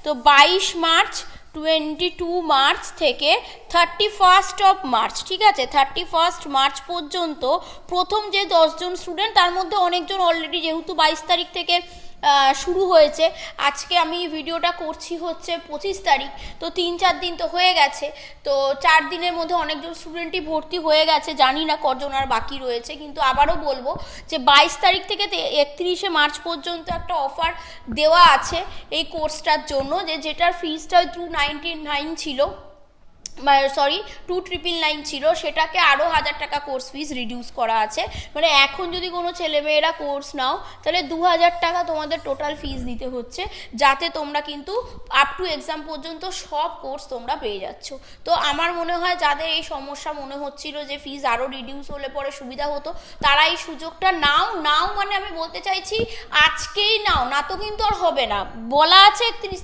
তো 22 March 22 March থেকে 31 March, ঠিক আছে, 31 মার্চ পর্যন্ত প্রথম যে 10জন স্টুডেন্ট, তার মধ্যে অনেকজন অলরেডি, যেহেতু 22 তারিখ থেকে শুরু হয়েছে, আজকে আমি ভিডিওটা করছি হচ্ছে 25 তারিখ, তো 3-4 দিন তো হয়ে গেছে। তো 4 দিনের মধ্যে অনেকজন স্টুডেন্টই ভর্তি হয়ে গেছে, জানি না কজন আর বাকি রয়েছে। কিন্তু আবারও বলবো যে 22 তারিখ থেকে 31 মার্চ পর্যন্ত একটা অফার দেওয়া আছে এই কোর্সটার জন্য, যেটার ফিজটা 299 ছিল, সরি 2999 ছিল, সেটাকে আরও 1000 টাকা কোর্স ফিস রিডিউস করা আছে। মানে এখন যদি কোনো ছেলেমেয়েরা কোর্স নাও, তাহলে 2000 টাকা তোমাদের টোটাল ফিস দিতে হচ্ছে, যাতে তোমরা কিন্তু আপ টু এক্সাম পর্যন্ত সব কোর্স তোমরা পেয়ে যাচ্ছ। তো আমার মনে হয় যাদের এই সমস্যা মনে হচ্ছিল যে ফিস আরও রিডিউস হলে পরে সুবিধা হতো, তারা এই সুযোগটা নাও, মানে আমি বলতে চাইছি আজকেই নাও, না তো কিন্তু আর হবে না। বলা আছে 31